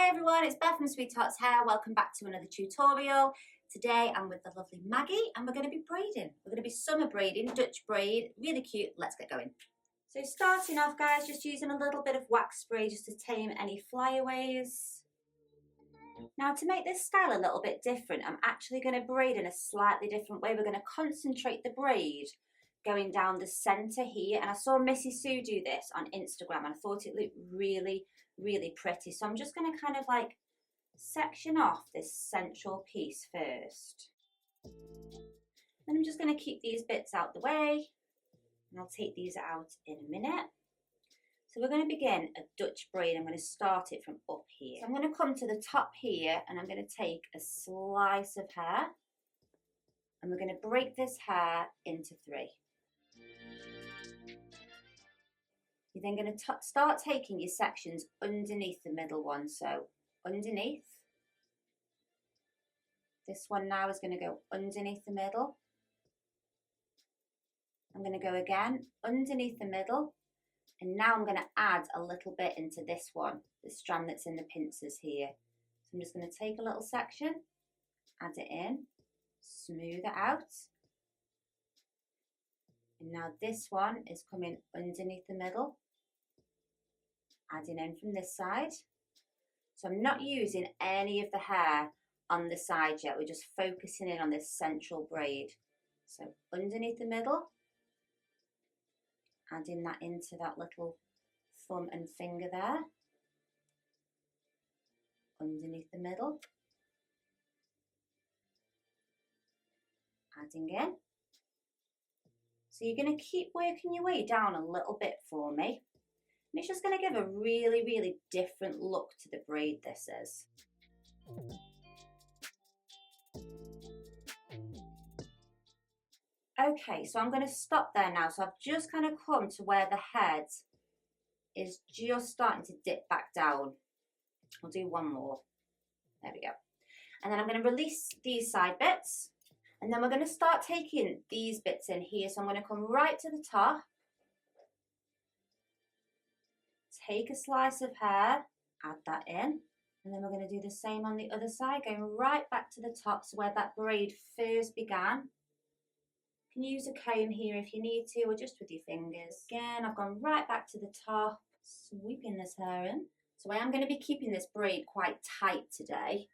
Hi everyone, it's Beth from Sweethearts Hair. Welcome back to another tutorial. Today I'm with the lovely Maggie and we're going to be braiding. We're going to be summer braiding, Dutch braid, really cute. Let's get going. So starting off guys, just using a little bit of wax spray just to tame any flyaways. Now to make this style a little bit different, I'm actually going to braid in a slightly different way. We're going to concentrate the braid going down the centre here, and I saw Missy Sue do this on Instagram and I thought it looked really pretty. So I'm just going to kind of like section off this central piece first. Then I'm just going to keep these bits out the way and I'll take these out in a minute. So we're going to begin a Dutch braid. I'm going to start it from up here. So I'm going to come to the top here and I'm going to take a slice of hair and we're going to break this hair into three. You're then going to start taking your sections underneath the middle one. So underneath. This one now is going to go underneath the middle. I'm going to go again underneath the middle. And now I'm going to add a little bit into this one, the strand that's in the pincers here. So I'm just going to take a little section, add it in, smooth it out. And now this one is coming underneath the middle, adding in from this side. So I'm not using any of the hair on the side yet, we're just focusing in on this central braid. So underneath the middle, adding that into that little thumb and finger there, underneath the middle, adding in. So you're going to keep working your way down a little bit for me. And it's just going to give a really different look to the braid this is. Okay, so I'm going to stop there now. So I've just kind of come to where the head is just starting to dip back down. I'll do one more. There we go. And then I'm going to release these side bits. And then we're going to start taking these bits in here. So I'm going to come right to the top. Take a slice of hair, add that in. And then we're going to do the same on the other side, going right back to the top, so where that braid first began. You can use a comb here if you need to, or just with your fingers. Again, I've gone right back to the top, sweeping this hair in. So I am going to be keeping this braid quite tight today.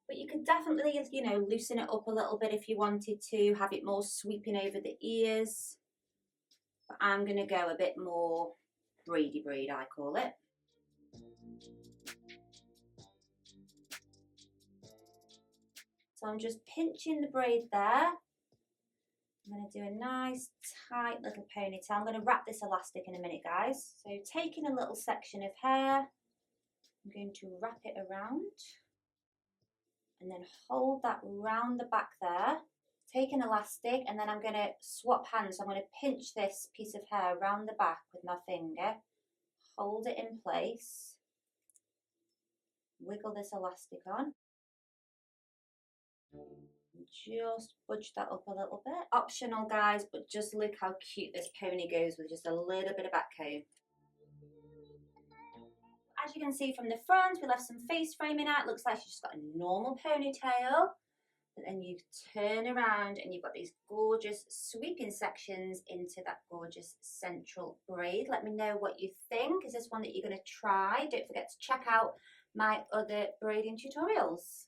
But you could definitely, you know, loosen it up a little bit if you wanted to, have it more sweeping over the ears. But I'm going to go a bit more braidy braid, I call it. So I'm just pinching the braid there. I'm going to do a nice tight little ponytail. I'm going to wrap this elastic in a minute, guys. So taking a little section of hair, I'm going to wrap it around and then hold that round the back there. Take an elastic and then I'm going to swap hands. So I'm going to pinch this piece of hair around the back with my finger, hold it in place, wiggle this elastic on. Just budge that up a little bit. Optional guys, but just look how cute this pony goes with just a little bit of back comb. As you can see from the front, we left some face framing out. Looks like she's just got a normal ponytail. But then you turn around and you've got these gorgeous sweeping sections into that gorgeous central braid. Let me know what you think. Is this one that you're going to try? Don't forget to check out my other braiding tutorials.